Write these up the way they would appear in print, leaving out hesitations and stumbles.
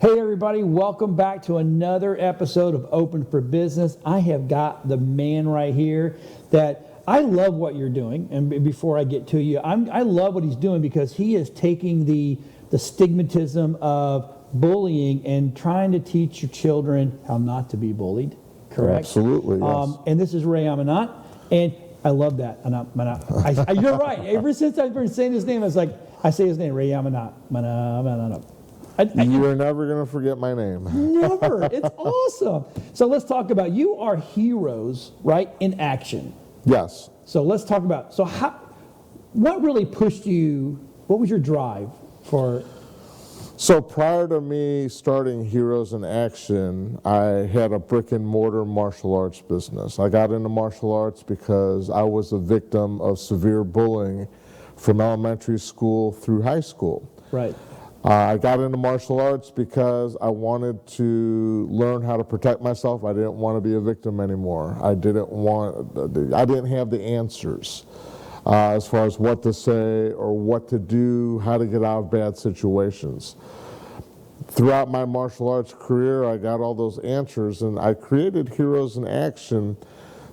Hey everybody, welcome back to another episode of Open for Business. I have got the man right here that I love what you're doing. And before I get to you, I love what he's doing because he is taking the stigmatism of bullying and trying to teach your children how not to be bullied. Correct? Absolutely, yes. And this is Ray Amanat, and I love that. Amanat. You're right. Ever since I've been saying his name, I say his name, Ray Amanat. Amanat. You're never going to forget my name. Never. It's awesome. So let's talk about, you are heroes, right, in action. Yes. So let's talk about, what really pushed you, what was your drive for? So prior to me starting Heroes in Action, I had a brick and mortar martial arts business. I got into martial arts because I was a victim of severe bullying from elementary school through high school. Right. I got into martial arts because I wanted to learn how to protect myself. I didn't want to be a victim anymore. I didn't have the answers as far as what to say or what to do, how to get out of bad situations. Throughout my martial arts career, I got all those answers, and I created Heroes in Action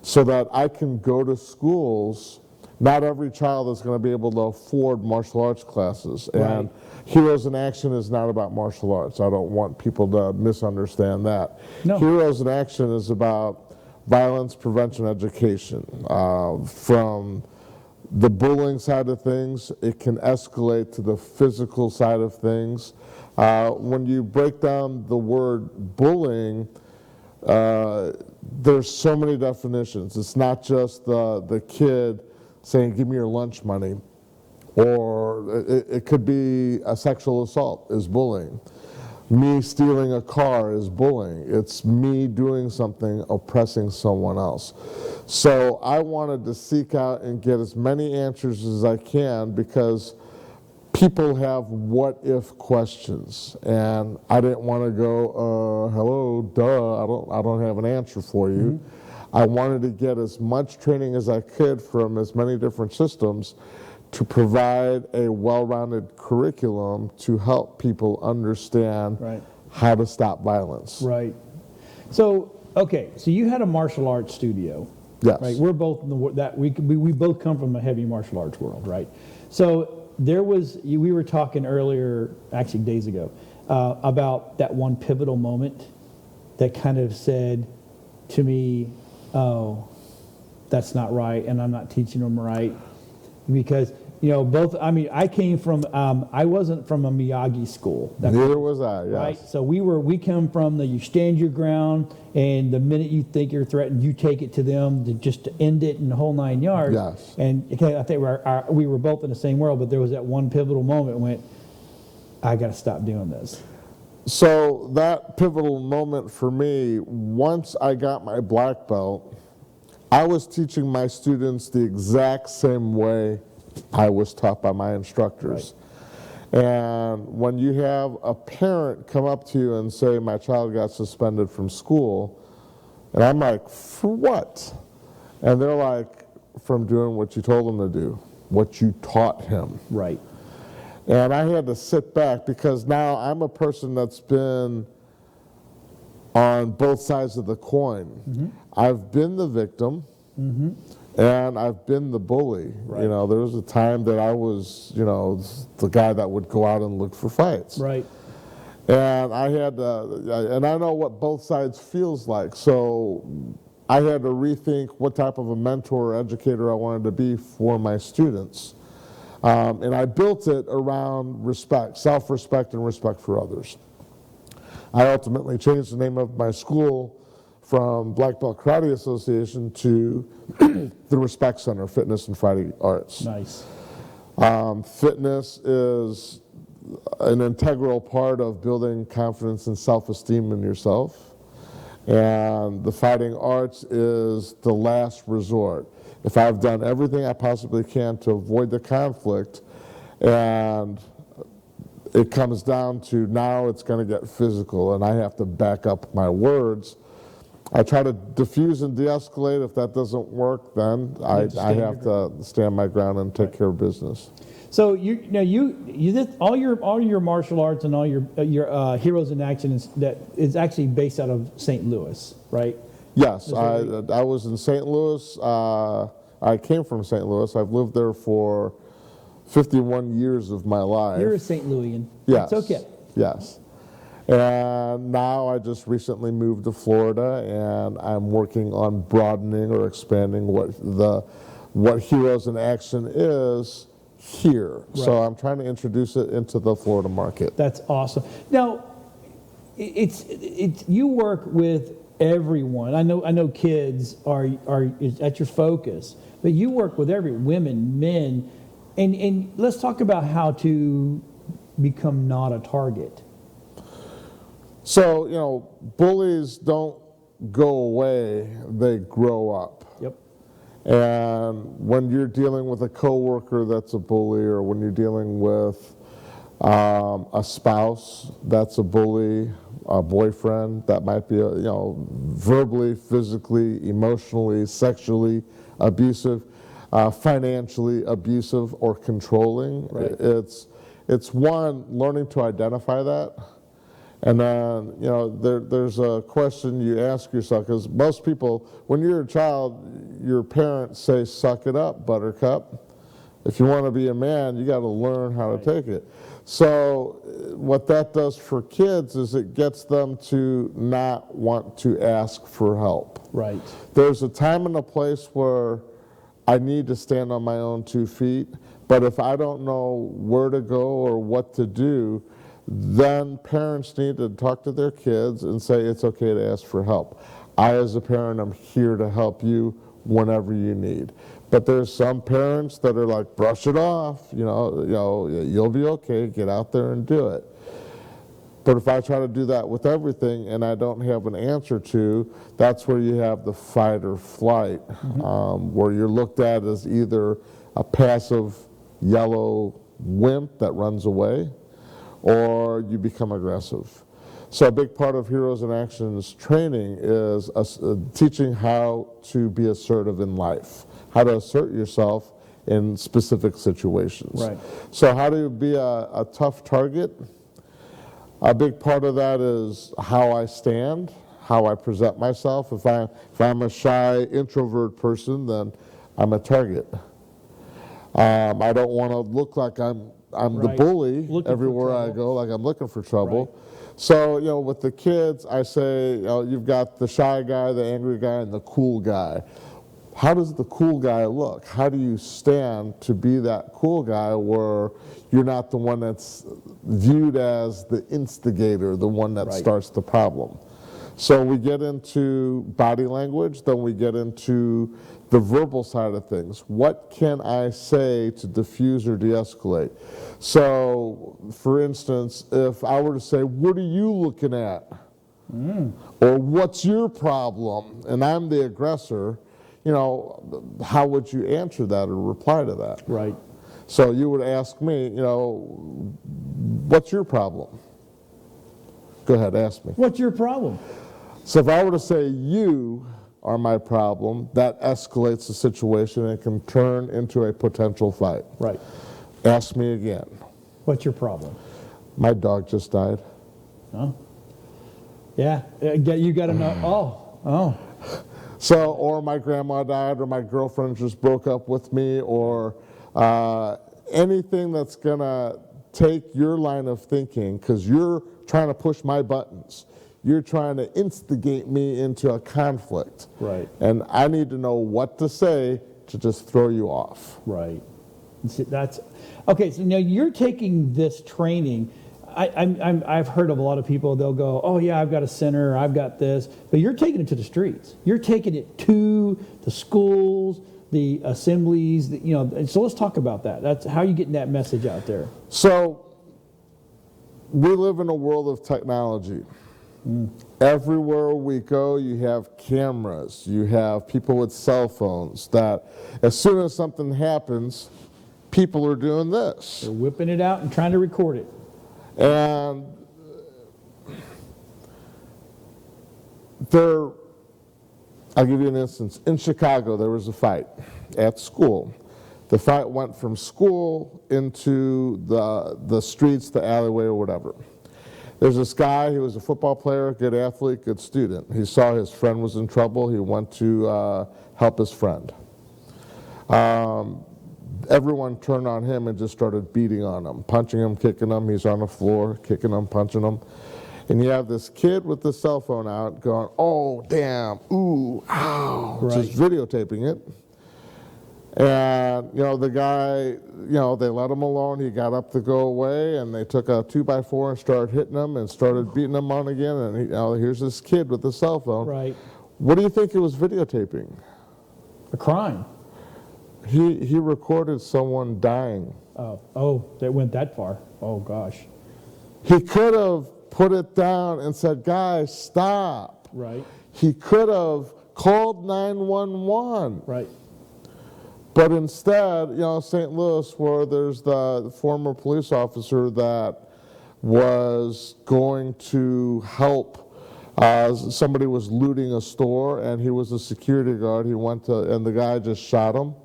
so that I can go to schools. Not every child is going to be able to afford martial arts classes. Right. And Heroes in Action is not about martial arts. I don't want people to misunderstand that. No. Heroes in Action is about violence prevention education. From the bullying side of things, it can escalate to the physical side of things. When you break down the word bullying, there's so many definitions. It's not just the kid saying, give me your lunch money. Or it could be a sexual assault is bullying. Me stealing a car is bullying. It's me doing something, oppressing someone else. So I wanted to seek out and get as many answers as I can because people have what-if questions. And I didn't want to go, hello, duh, I don't have an answer for you. Mm-hmm. I wanted to get as much training as I could from as many different systems to provide a well-rounded curriculum to help people understand right. how to stop violence. Right. So, okay, so you had a martial arts studio. Yes. Right. We're both we both come from a heavy martial arts world, right? So we were talking earlier, actually days ago, about that one pivotal moment that kind of said to me, oh, that's not right, and I'm not teaching them right. Because, I came from, I wasn't from a Miyagi school. Neither was I, yes. Right? So we come from you stand your ground, and the minute you think you're threatened, you take it to them to end it in the whole 9 yards. Yes. And I think we were both in the same world, but there was that one pivotal moment when I got to stop doing this. So that pivotal moment for me, once I got my black belt, I was teaching my students the exact same way I was taught by my instructors. Right. And when you have a parent come up to you and say, my child got suspended from school, and I'm like, for what? And they're like, from doing what you told him to do, what you taught him. Right. And I had to sit back because now I'm a person that's been on both sides of the coin. Mm-hmm. I've been the victim, mm-hmm. and I've been the bully. Right. There was a time that I was, the guy that would go out and look for fights. Right. And I had to, and I know what both sides feels like, so I had to rethink what type of a mentor or educator I wanted to be for my students. And I built it around respect, self-respect, and respect for others. I ultimately changed the name of my school from Black Belt Karate Association to the Respect Center, Fitness and Fighting Arts. Nice. Fitness is an integral part of building confidence and self-esteem in yourself. And the fighting arts is the last resort. If I've done everything I possibly can to avoid the conflict, and it comes down to now it's going to get physical and I have to back up my words, I try to diffuse and de-escalate. If that doesn't work, then I have to stand my ground and take care of business. So you did all your martial arts and all your heroes in action is actually based out of St. Louis, right? Yes, I was in St. Louis. I came from St. Louis. I've lived there for 51 years of my life. You're a St. Louian. Yes. That's okay. Yes. And now I just recently moved to Florida, and I'm working on broadening or expanding what Heroes in Action is here. Right. So I'm trying to introduce it into the Florida market. That's awesome. Now, it's you work with everyone. I know kids are at your focus, but you work with women, men, and let's talk about how to become not a target. So, bullies don't go away, they grow up. Yep. And when you're dealing with a coworker that's a bully, or when you're dealing with a spouse that's a bully, a boyfriend that might be, verbally, physically, emotionally, sexually abusive, financially abusive or controlling, right. It's one, learning to identify that. And then, there's a question you ask yourself, because most people, when you're a child, your parents say, suck it up, buttercup. If you want to be a man, you got to learn how to take it. So what that does for kids is it gets them to not want to ask for help. Right. There's a time and a place where I need to stand on my own 2 feet, but if I don't know where to go or what to do, then parents need to talk to their kids and say it's okay to ask for help. I, as a parent, am here to help you whenever you need. But there's some parents that are like, brush it off, you'll be okay, get out there and do it. But if I try to do that with everything and I don't have an answer to, that's where you have the fight or flight, where you're looked at as either a passive yellow wimp that runs away, or you become aggressive. So a big part of Heroes in Action's training is teaching how to be assertive in life, how to assert yourself in specific situations. Right. So how to be a tough target. A big part of that is how I stand, how I present myself. If I'm a shy introvert person, then I'm a target. I don't want to look like I'm the bully everywhere I go, like I'm looking for trouble. Right. So, with the kids, I say, you've got the shy guy, the angry guy, and the cool guy. How does the cool guy look? How do you stand to be that cool guy where you're not the one that's viewed as the instigator, the one that starts the problem? So we get into body language, then we get into the verbal side of things. What can I say to diffuse or de-escalate? So, for instance, if I were to say, what are you looking at? Or what's your problem? And I'm the aggressor, how would you answer that or reply to that? Right. So you would ask me, what's your problem? Go ahead, ask me. What's your problem? So if I were to say you are my problem, that escalates the situation and can turn into a potential fight. Right. Ask me again. What's your problem? My dog just died. Oh. Yeah, you got to know. Oh. So, or my grandma died, or my girlfriend just broke up with me, or anything that's going to take your line of thinking, because you're trying to push my buttons. You're trying to instigate me into a conflict. Right. And I need to know what to say to just throw you off. Right. See, that's okay. So now you're taking this training. I've heard of a lot of people, they'll go, oh yeah, I've got a center, I've got this, but you're taking it to the streets. You're taking it to the schools, the assemblies, so let's talk about that. That's how you getting that message out there. So we live in a world of technology. Everywhere we go, you have cameras, you have people with cell phones that as soon as something happens, people are doing this. They're whipping it out and trying to record it. And I'll give you an instance. In Chicago, there was a fight at school. The fight went from school into the streets, the alleyway, or whatever. There's this guy, he was a football player, good athlete, good student. He saw his friend was in trouble. He went to help his friend. Everyone turned on him and just started beating on him, punching him, kicking him. He's on the floor, kicking him, punching him. And you have this kid with the cell phone out going, oh, damn, ooh, ow, Right. just videotaping it. And, the guy, they let him alone. He got up to go away, and they took a 2x4 and started hitting him and started beating him on again. And here's this kid with the cell phone. Right. What do you think he was videotaping? A crime. He recorded someone dying. Oh, that went that far. Oh, gosh. He could have put it down and said, guys, stop. Right. He could have called 911. Right. But instead, St. Louis, where there's the former police officer that was going to help, somebody was looting a store, and he was a security guard. He went to, and the guy just shot him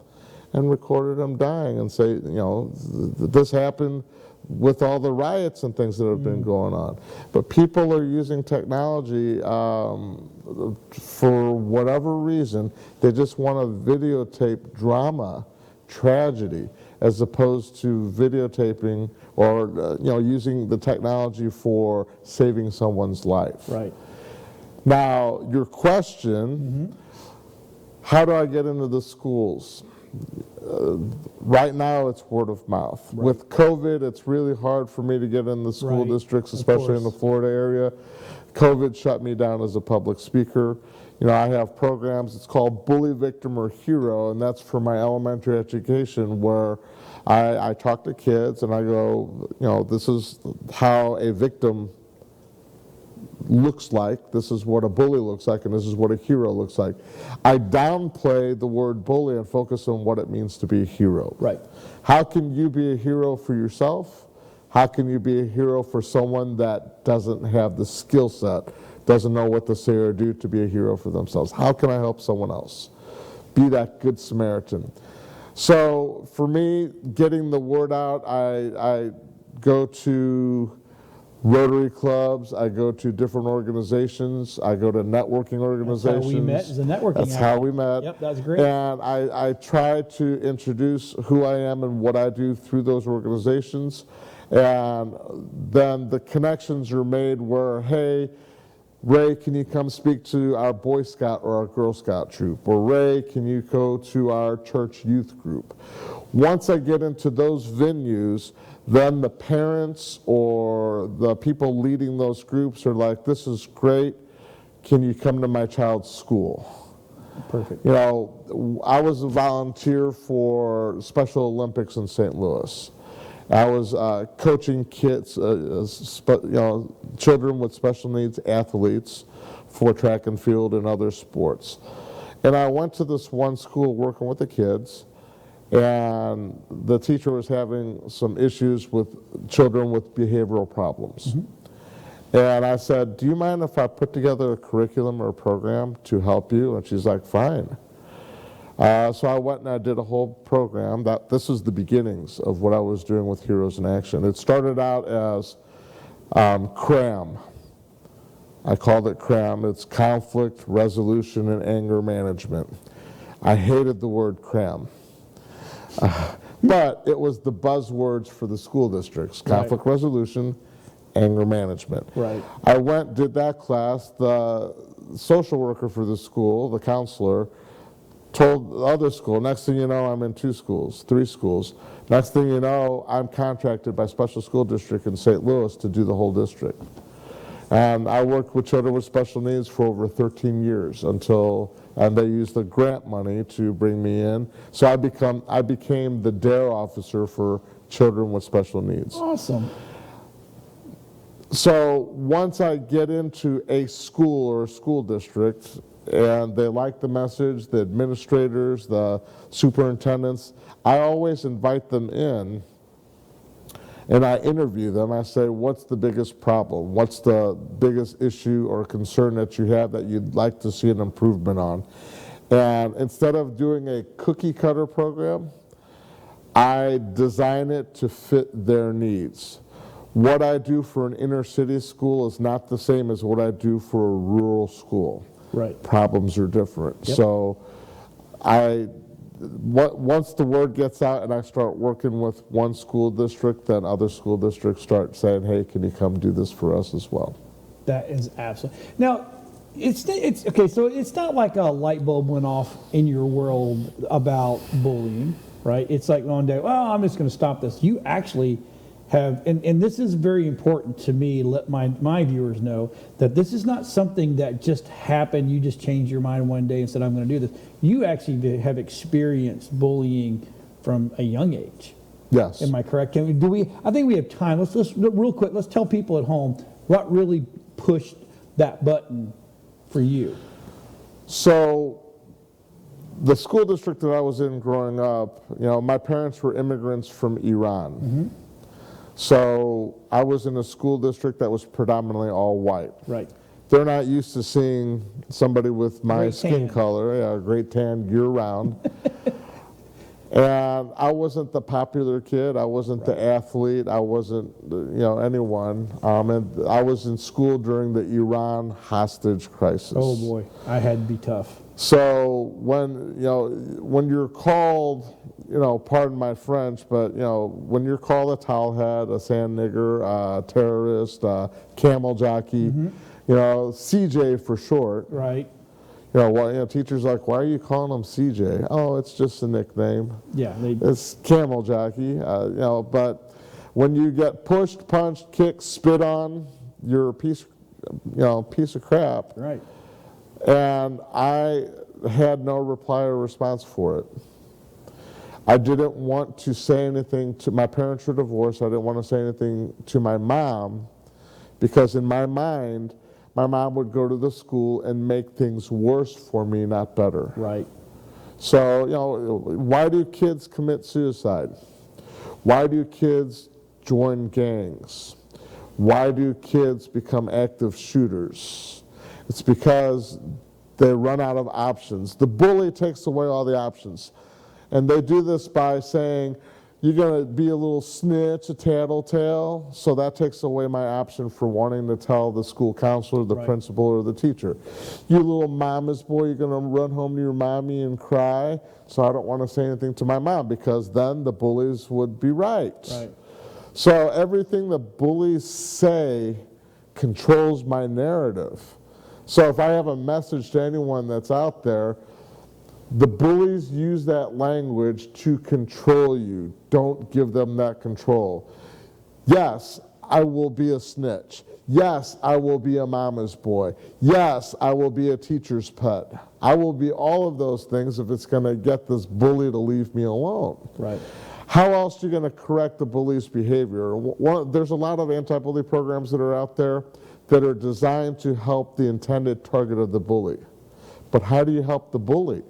and recorded him dying and say, this happened with all the riots and things that have been going on. But people are using technology for whatever reason. They just want to videotape drama, tragedy, as opposed to videotaping or using the technology for saving someone's life. Right. Now, your question, how do I get into the schools? Right now, it's word of mouth. Right. With COVID, it's really hard for me to get in the school Right. districts, Of especially in the course. Florida area. COVID shut me down as a public speaker. I have programs, it's called Bully, Victim, or Hero, and that's for my elementary education, where I talk to kids and I go, this is how a victim looks like, this is what a bully looks like, and this is what a hero looks like. I downplay the word bully and focus on what it means to be a hero. Right. How can you be a hero for yourself? How can you be a hero for someone that doesn't have the skill set, doesn't know what to say or do to be a hero for themselves? How can I help someone else? Be that good Samaritan. So for me, getting the word out, I go to Rotary clubs, I go to different organizations, I go to networking organizations. That's how we met, as a networking That's how we met. Yep, that was great. And I try to introduce who I am and what I do through those organizations. And then the connections are made where, hey, Ray, can you come speak to our Boy Scout or our Girl Scout troop? Or Ray, can you go to our church youth group? Once I get into those venues, then the parents or the people leading those groups are like, this is great, can you come to my child's school? Perfect. I was a volunteer for Special Olympics in St. Louis. I was coaching kids, children with special needs athletes for track and field and other sports. And I went to this one school working with the kids, and the teacher was having some issues with children with behavioral problems. And I said, do you mind if I put together a curriculum or a program to help you? And she's like, fine. So I went and I did a whole program. This is the beginnings of what I was doing with Heroes in Action. It started out as CRAM. I called it CRAM. It's Conflict, Resolution, and Anger Management. I hated the word CRAM. But it was the buzzwords for the school districts: conflict resolution, anger management. Right. I went, did that class. The social worker for the school, the counselor, told the other school, next thing you know, I'm in 2 schools, 3 schools. Next thing you know, I'm contracted by Special School District in St. Louis to do the whole district. And I worked with children with special needs for over 13 years and they used the grant money to bring me in. So I became the DARE officer for children with special needs. Awesome. So once I get into a school or a school district and they like the message, the administrators, the superintendents, I always invite them in and I interview them. I say, what's the biggest problem? What's the biggest issue or concern that you have that you'd like to see an improvement on? And instead of doing a cookie cutter program, I design it to fit their needs. What I do for an inner city school is not the same as what I do for a rural school. Right. Problems are different. Yep. So once the word gets out and I start working with one school district, then other school districts start saying, hey, can you come do this for us as well? That is absolutely. Now, it's okay, so it's not like a light bulb went off in your world about bullying, right? It's like one day, well, I'm just going to stop this. You actually have, and this is very important to me, let my viewers know that this is not something that just happened, you just changed your mind one day and said, I'm going to do this. You actually have experienced bullying from a young age. Yes. Am I correct? I think we have time. Let's real quick, let's tell people at home what really pushed that button for you. So the school district that I was in growing up, my parents were immigrants from Iran. Mm-hmm. So I was in a school district that was predominantly all white. Right. They're not used to seeing somebody with my Great skin tan. color, great tan year round. And I wasn't the popular kid. I wasn't the athlete. I wasn't, anyone. And I was in school during the Iran hostage crisis. Oh boy, I had to be tough. So when you're called, pardon my French, but when you're called a towelhead, a sand nigger, a terrorist, a camel jockey, CJ for short. Right. Teachers are like, why are you calling him CJ? Oh, it's just a nickname. Yeah. It's camel jockey. But when you get pushed, punched, kicked, spit on, you're a piece of crap. Right. And I had no reply or response for it. I didn't want to say anything to my parents were divorced. I didn't want to say anything to my mom because in my mind, my mom would go to the school and make things worse for me, not better. Right. So, why do kids commit suicide? Why do kids join gangs? Why do kids become active shooters? It's because they run out of options. The bully takes away all the options. And they do this by saying, you're going to be a little snitch, a tattletale, so that takes away my option for wanting to tell the school counselor, the Right. principal, or the teacher. You little mama's boy, you're going to run home to your mommy and cry, so I don't want to say anything to my mom, because then the bullies would be right. Right. So everything the bullies say controls my narrative. So if I have a message to anyone that's out there, the bullies use that language to control you. Don't give them that control. Yes, I will be a snitch. Yes, I will be a mama's boy. Yes, I will be a teacher's pet. I will be all of those things if it's going to get this bully to leave me alone. Right. How else are you going to correct the bully's behavior? There's a lot of anti-bully programs that are out there that are designed to help the intended target of the bully. But how do you help the bully?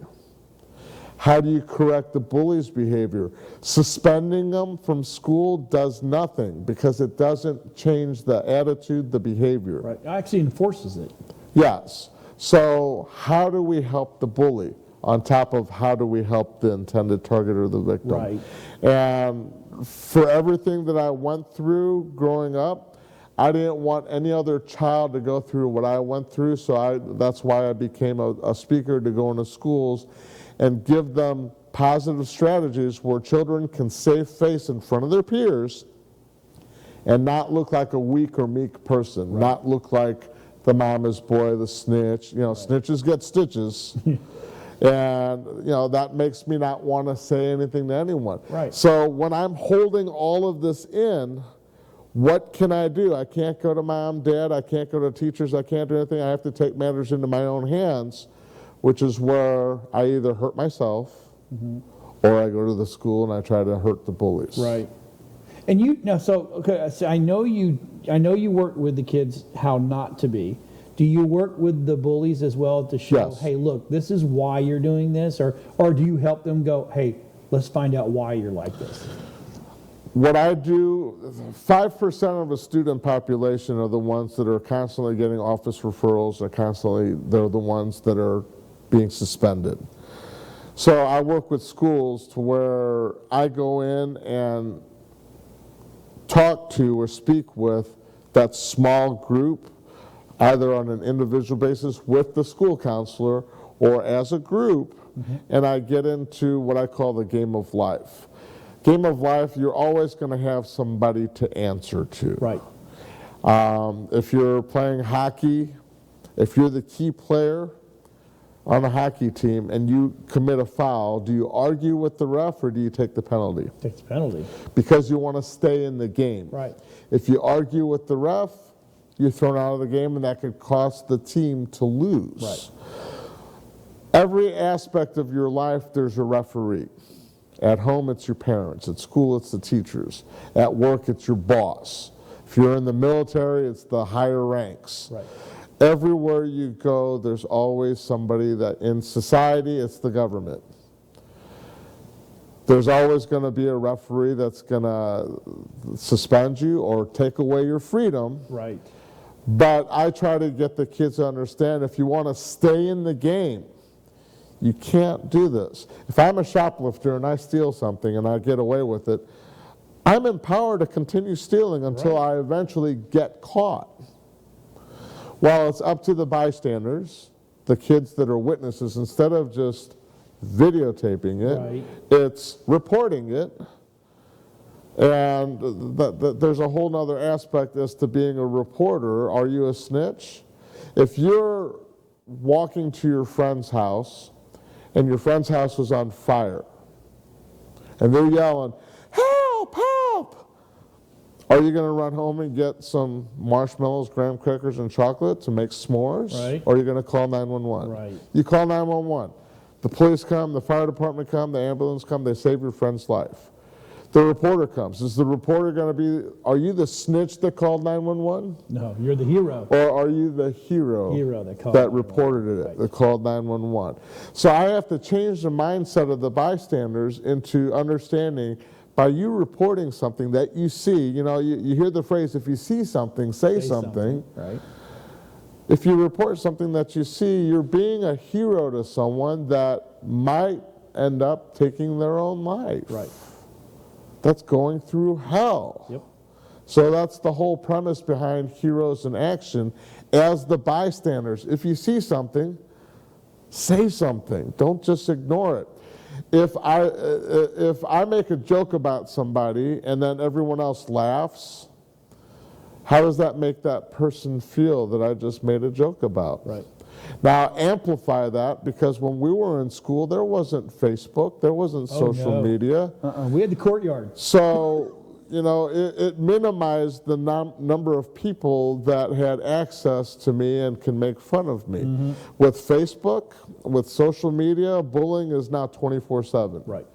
How do you correct the bully's behavior? Suspending them from school does nothing because it doesn't change the attitude, the behavior. Right. It actually enforces it. Yes. So how do we help the bully on top of how do we help the intended target or the victim? Right. And for everything that I went through growing up, I didn't want any other child to go through what I went through, so that's why I became a speaker to go into schools and give them positive strategies where children can save face in front of their peers and not look like a weak or meek person, Right. not look like the mama's boy, the snitch. Snitches get stitches. And, that makes me not want to say anything to anyone. Right. So when I'm holding all of this in, what can I do? I can't go to mom, dad, I can't go to teachers, I can't do anything. I have to take matters into my own hands, which is where I either hurt myself or I go to the school and I try to hurt the bullies. Right. And so I know you work with the kids how not to be. Do you work with the bullies as well to show, Yes. hey, look, this is why you're doing this? Or do you help them go, hey, let's find out why you're like this? What I do, 5% of the student population are the ones that are constantly getting office referrals, they're the ones that are being suspended. So I work with schools to where I go in and talk to or speak with that small group, either on an individual basis with the school counselor or as a group, and I get into what I call the game of life. Game of life, you're always going to have somebody to answer to. Right. If you're playing hockey, if you're the key player on a hockey team and you commit a foul, do you argue with the ref or do you take the penalty? Take the penalty. Because you want to stay in the game. Right. If you argue with the ref, you're thrown out of the game and that could cost the team to lose. Right. Every aspect of your life, there's a referee. At home, it's your parents. At school, it's the teachers. At work, it's your boss. If you're in the military, it's the higher ranks. Right. Everywhere you go, there's always somebody that, in society, it's the government. There's always going to be a referee that's going to suspend you or take away your freedom. Right. But I try to get the kids to understand, if you want to stay in the game, you can't do this. If I'm a shoplifter and I steal something and I get away with it, I'm empowered to continue stealing until I eventually get caught. Well, it's up to the bystanders, the kids that are witnesses, instead of just videotaping it, it's reporting it. And there's a whole other aspect as to being a reporter. Are you a snitch? If you're walking to your friend's house and your friend's house was on fire and they're yelling, "Help, help!" Are you going to run home and get some marshmallows, graham crackers, and chocolate to make s'mores? Right. Or are you going to call 911? Right. You call 911. The police come, the fire department come, the ambulance come, they save your friend's life. The reporter comes. Is the reporter going to be, are you the snitch that called 911? No, you're the hero. Or are you the hero that reported it, that called 911? So I have to change the mindset of the bystanders into understanding, by you reporting something that you see, you know, you hear the phrase, if you see something, say something. Right. If you report something that you see, you're being a hero to someone that might end up taking their own life. Right. That's going through hell. Yep. So that's the whole premise behind Heroes in Action. As the bystanders, if you see something, say something. Don't just ignore it. If I make a joke about somebody and then everyone else laughs, how does that make that person feel that I just made a joke about? Right. Now amplify that, because when we were in school, there wasn't Facebook, there wasn't social media. We had the courtyard. So, you know, it minimized the number of people that had access to me and can make fun of me. With Facebook, with social media, bullying is now 24/7. Right.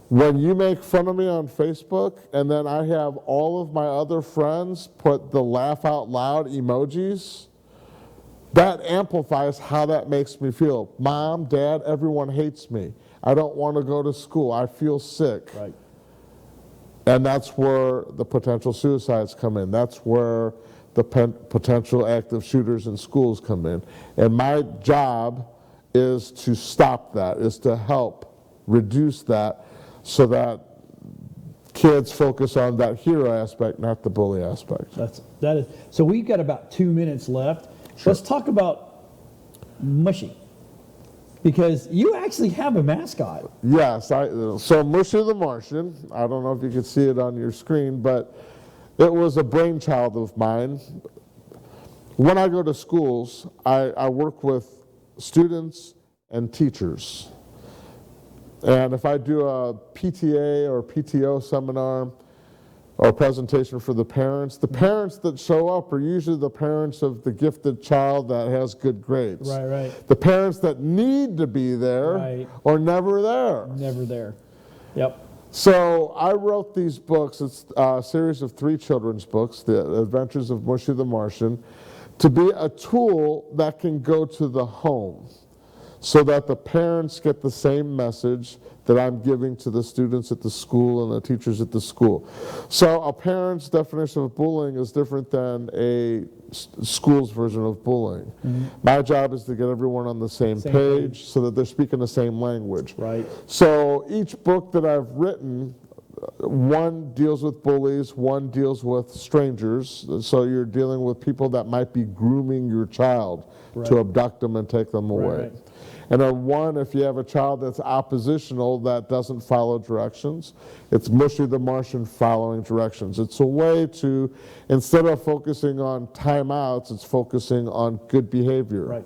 When you make fun of me on Facebook and then I have all of my other friends put the laugh out loud emojis, that amplifies how that makes me feel. Mom, Dad, everyone hates me. I don't want to go to school. I feel sick. Right. And that's where the potential suicides come in. That's where the potential active shooters in schools come in. And my job is to stop that, is to help reduce that, so that kids focus on that hero aspect, not the bully aspect. That is. So we've got about 2 minutes left. Sure. Let's talk about Mushy, because you actually have a mascot. Yes, so Mushy the Martian, I don't know if you can see it on your screen, but it was a brainchild of mine. When I go to schools, I work with students and teachers. And if I do a PTA or PTO seminar or presentation for the parents that show up are usually the parents of the gifted child that has good grades. Right, right. The parents that need to be there or never there. Never there. Yep. So I wrote these books. It's a series of 3 children's books, The Adventures of Mushy the Martian, to be a tool that can go to the home. so that the parents get the same message that I'm giving to the students at the school and the teachers at the school. So a parent's definition of bullying is different than a school's version of bullying. My job is to get everyone on the same page so that they're speaking the same language. Right. So each book that I've written, one deals with bullies, one deals with strangers. So you're dealing with people that might be grooming your child to abduct them and take them away. Right. And then one, if you have a child that's oppositional, that doesn't follow directions, it's Mushy the Martian following directions. It's a way to, instead of focusing on timeouts, it's focusing on good behavior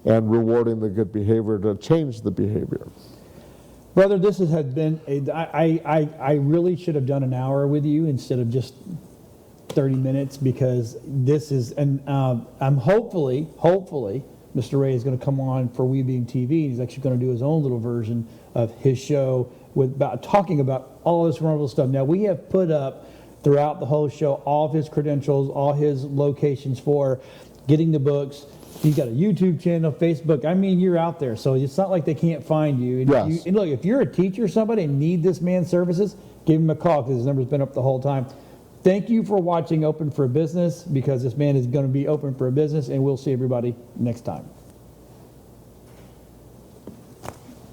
and rewarding the good behavior to change the behavior. Brother, this has been, I really should have done an hour with you instead of just 30 minutes, because this is, and I'm hopefully, Mr. Ray is going to come on for We Being TV. He's actually going to do his own little version of his show talking about all this wonderful stuff. Now, we have put up throughout the whole show all of his credentials, all his locations for getting the books. He's got a YouTube channel, Facebook. I mean, you're out there, so it's not like they can't find you. And, and look, if you're a teacher or somebody and need this man's services, give him a call, because his number's been up the whole time. Thank you for watching Open for Business, because this man is going to be open for business, and we'll see everybody next time.